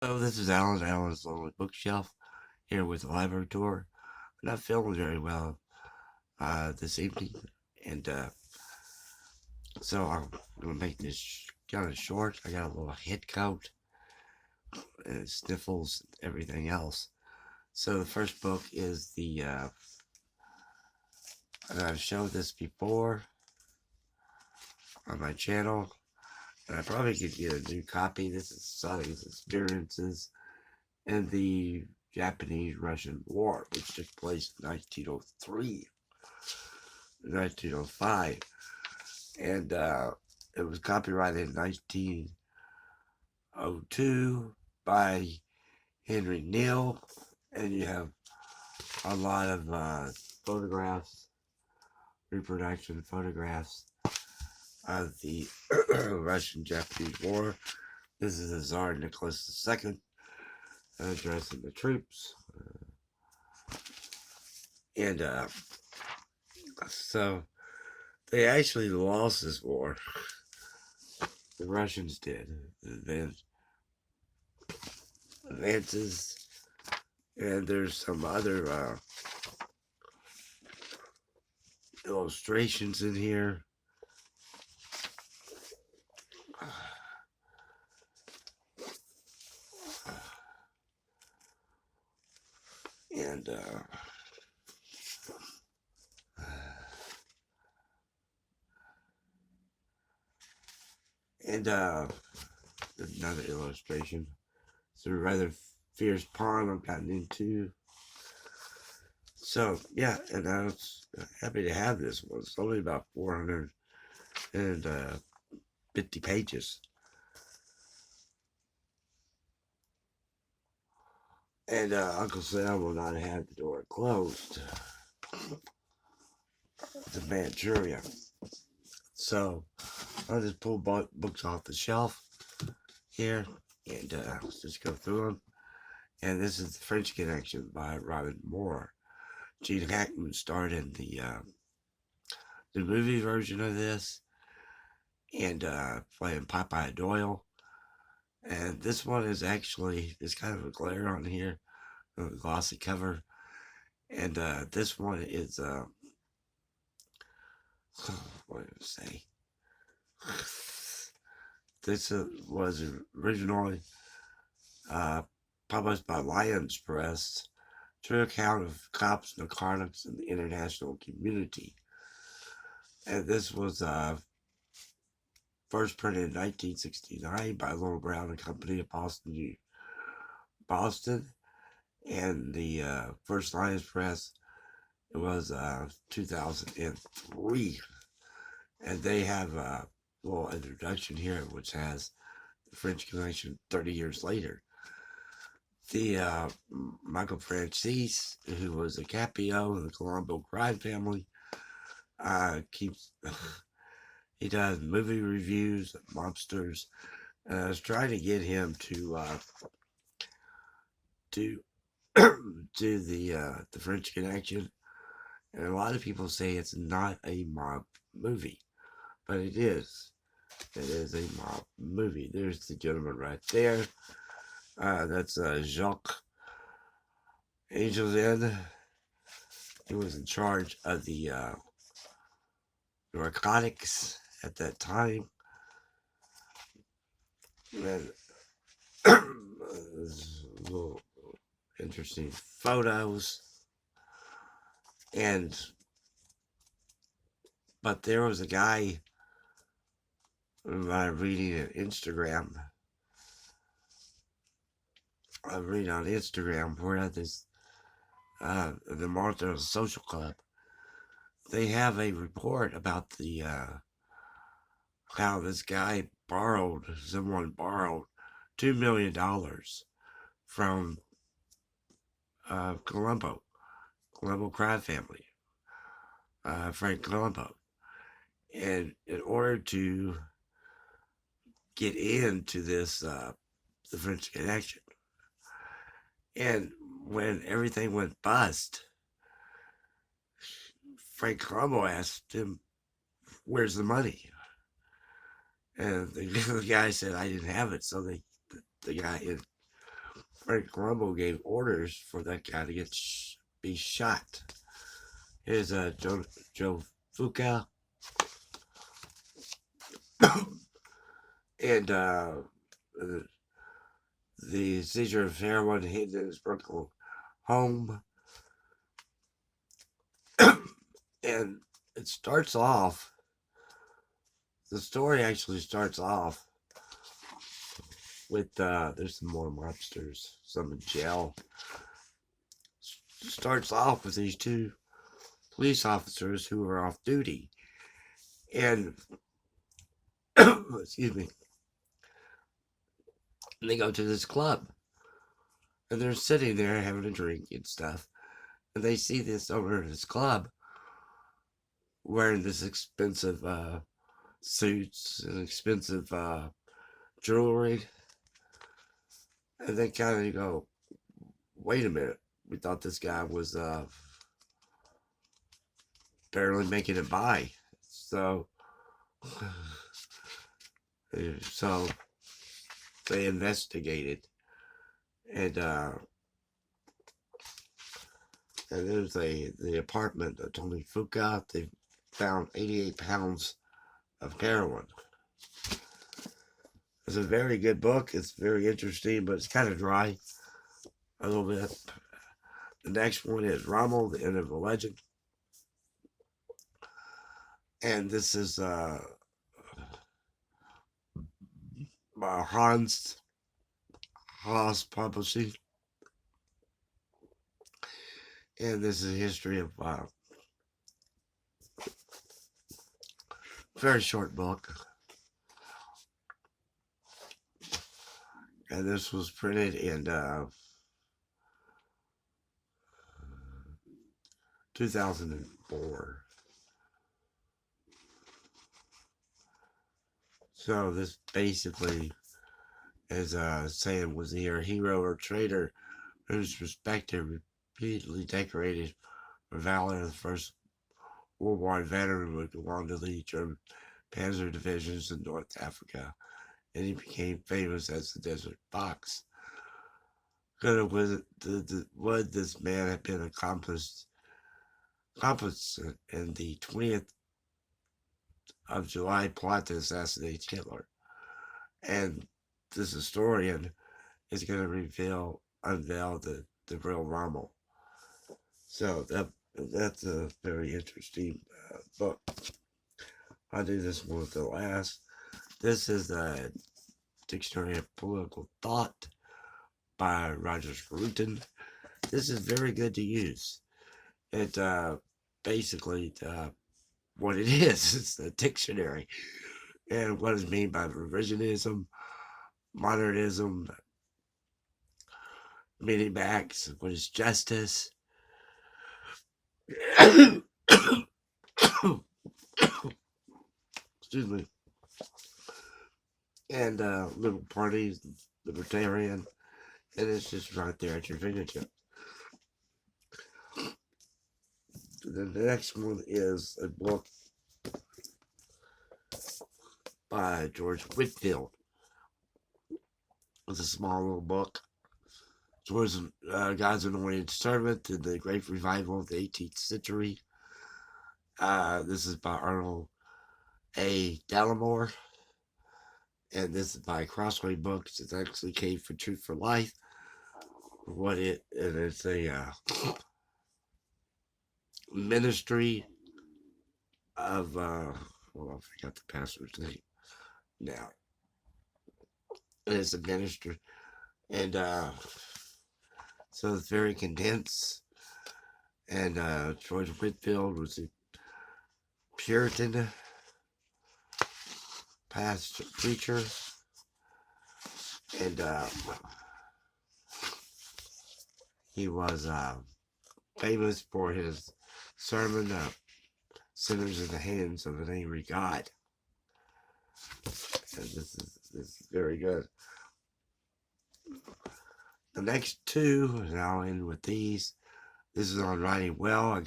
Oh, this is Alan. Alan's Lonely Bookshelf here with the library tour. I'm not feeling very well this evening, and so I'm gonna make this kind of short. I got a little head coat and sniffles, and everything else. So the first book is and I've showed this before on my channel, and I probably could get a new copy. This is Sonny's Experiences in the Japanese-Russian War, which took place in 1903. 1905, and it was copyrighted in 1902 by Henry Neal, and you have a lot of photographs, reproduction photographs of the Russian-Japanese War. This is the Tsar Nicholas II addressing the troops, and so they actually lost this war. The Russians did. The advances, and there's some other illustrations in here. And and another illustration. It's a rather fierce pond I've gotten into. So yeah, and I was happy to have this one. It's only about 450 pages. And Uncle Sam will not have the door closed to Manchuria. So I'll just pull books off the shelf here and let's just go through them. And this is The French Connection by Robin Moore. Gene Hackman starred in the movie version of this and playing Popeye Doyle. And this one is actually, there's kind of a glare on here, a glossy cover. And this one is, what did I say? This was originally uh, published by Lions Press, true account of cops, narcotics, and the international community. And this was first printed in 1969 by Little Brown and Company of Boston. And the first Lions Press, it was 2003. And they have a little introduction here, which has the French Connection 30 years later. The Michael Francis, who was a Capio in the Colombo crime family, keeps he does movie reviews of mobsters, and I was trying to get him to do do the French Connection, and a lot of people say it's not a mob movie, but it is. It is a mob movie. There's the gentleman right there. That's Jacques Angelin. He was in charge of the narcotics at that time. And little interesting photos. And but there was a guy reading on Instagram. I read on Instagram where at this the Martha Social Club, they have a report about the how this guy someone borrowed $2 million from Colombo crime family, Frank Colombo, and in order to get into this the French Connection, and when everything went bust, Frank Colombo asked him, "Where's the money?" And the guy said, "I didn't have it." So the guy Frank Rommel gave orders for that guy to be shot. Here's Joe Fuka, and the seizure of heroin hidden in his Brooklyn home. And it starts off, the story actually starts off with, there's some more mobsters, some in jail. Starts off with these two police officers who are off duty. And, excuse me, and they go to this club. And they're sitting there having a drink and stuff. And they see this owner of this club wearing this expensive suits and expensive jewelry. And they kind of go, wait a minute. We thought this guy was barely making it by. So, so they investigated. And there's the apartment of Tony Fuka. They found 88 pounds of heroin. It's a very good book. It's very interesting, but it's kind of dry a little bit. The next one is Rommel, the End of a Legend. And this is by Haas Publishing. And this is a history of very short book. And this was printed in 2004. So this basically is saying, was he a hero or traitor whose respected repeatedly decorated for valor in the First World War veteran would go on to lead German panzer divisions in North Africa, and he became famous as the Desert Fox. Would this man have been accomplice in the 20th of July plot to assassinate Hitler? And this historian is going to unveil the real Rommel. So that's a very interesting book. I'll do this one with the last. This is a Dictionary of Political Thought by Roger Skrutin. This is very good to use. It basically what it is. It's a dictionary, and what is meant by revisionism, modernism, meaning backs, what is justice. Excuse me. And Liberal Party, Libertarian, and it's just right there at your fingertips. Then the next one is a book by George Whitefield. It's a small little book. George, God's Anointed Servant in the Great Revival of the 18th Century. This is by Arnold A. Dallimore. And this is by Crossway Books. It's actually came for Truth for Life. And it's a ministry of I forgot the pastor's name now. It's a ministry, and so it's very condensed. And George Whitefield was a Puritan pastor preacher, and he was famous for his sermon, Sinners in the Hands of an Angry God. And this is very good. The next two, and I'll end with these. This is on Writing Well, a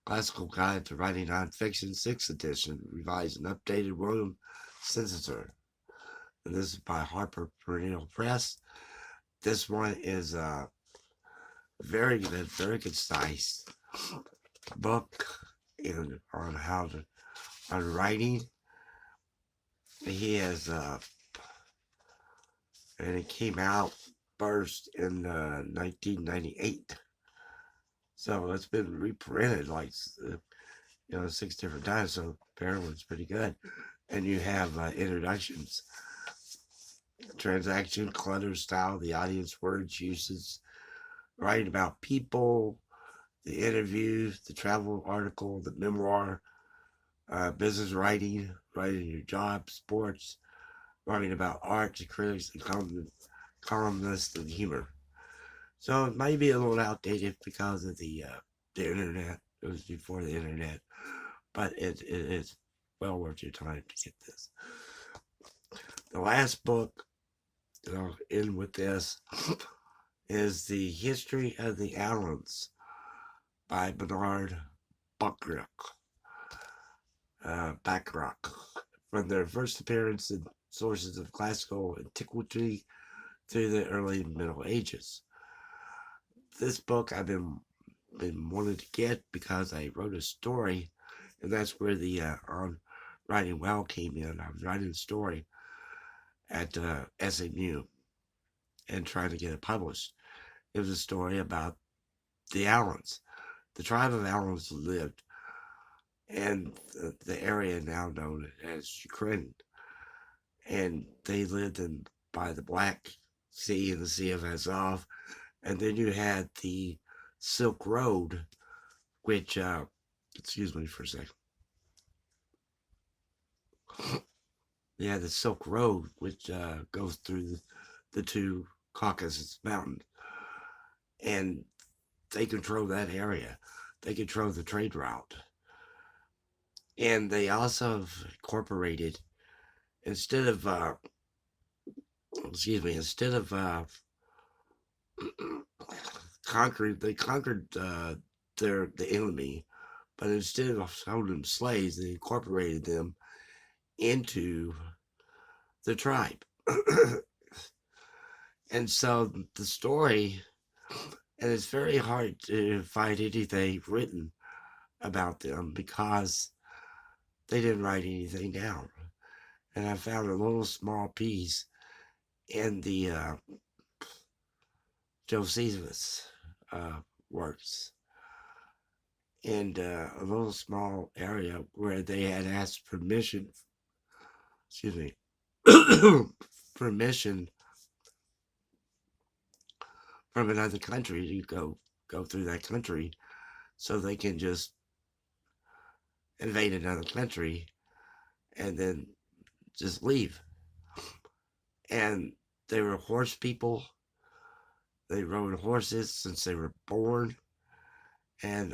classical guide to writing nonfiction, 6th edition, revised and updated William Censer. And this is by Harper Perennial Press. This one is very concise book in on how to on writing. He has and it came out first in 1998. So it's been reprinted like 6 different times. So apparently it's pretty good. And you have introductions, transaction, clutter, style, the audience, words, uses, writing about people, the interviews, the travel article, the memoir, business writing, writing your job, sports, writing about art, the critics, and columnists, and humor. So it might be a little outdated because of the internet. It was before the internet, but it is well worth your time to get this. The last book that I'll end with this is The History of the Allens by Bernard Buckrick. Buckrick. From their first appearance in sources of classical antiquity through the early Middle Ages. This book I've been wanting to get because I wrote a story, and that's where the on writing well came in. I was writing a story at SMU and trying to get it published. It was a story about the Allens. The tribe of Allens lived in the area now known as Skrutin, and they lived in by the Black Sea and the Sea of Azov, and then you had the Silk Road, which excuse me for a second. Yeah, the Silk Road, which goes through the two Caucasus Mountains, and they control that area. They control the trade route, and they also incorporated instead of they conquered the enemy, but instead of holding them slaves, they incorporated them into the tribe. And so the story, and it's very hard to find anything written about them because they didn't write anything down. And I found a little small piece in the Josephus works, and a little small area where they had asked permission, excuse me, permission from another country to go through that country so they can just invade another country and then just leave. And they were horse people. They rode horses since they were born. And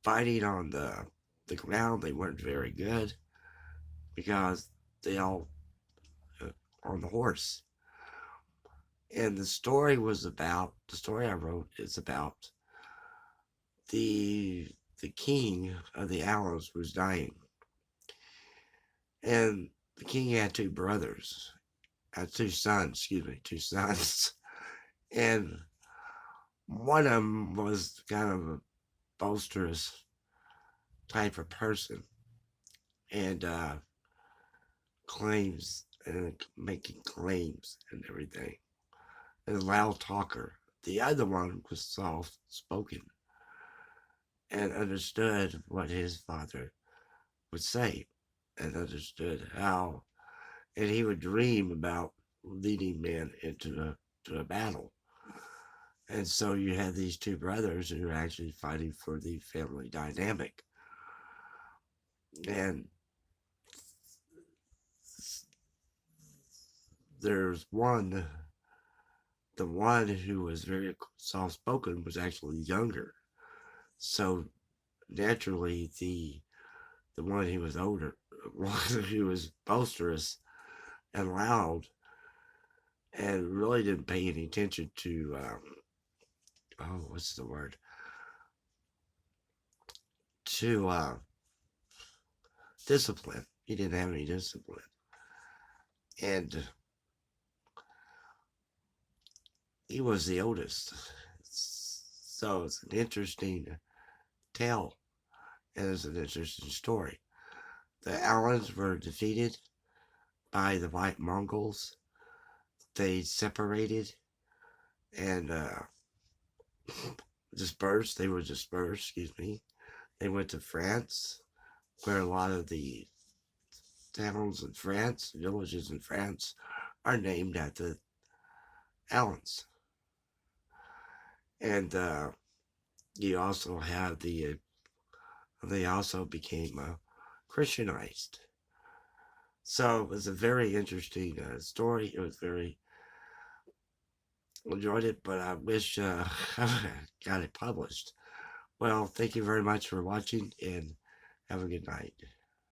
fighting on the ground, they weren't very good because they all on the horse. And the story I wrote is about the king of the Allens was dying. And the king had two sons. And one of them was kind of a boisterous type of person and making claims and everything. And a loud talker. The other one was soft spoken and understood what his father would say and understood how, and he would dream about leading men into a battle. And so you had these two brothers who were actually fighting for the family dynamic. And there's the one who was very soft spoken was actually younger. So naturally, the one who was older, who was boisterous and loud, and really didn't pay any attention to what's the word? To discipline. He didn't have any discipline, and he was the oldest. So it's an interesting tale, and it's an interesting story. The Alans were defeated by the white Mongols. They separated and dispersed. They were dispersed, excuse me. They went to France, where a lot of the towns in France, villages in France, are named after Alans. And you also have they also became Christianized. So it was a very interesting story. It was very enjoyed it, but I wish I got it published. Well, thank you very much for watching, and have a good night.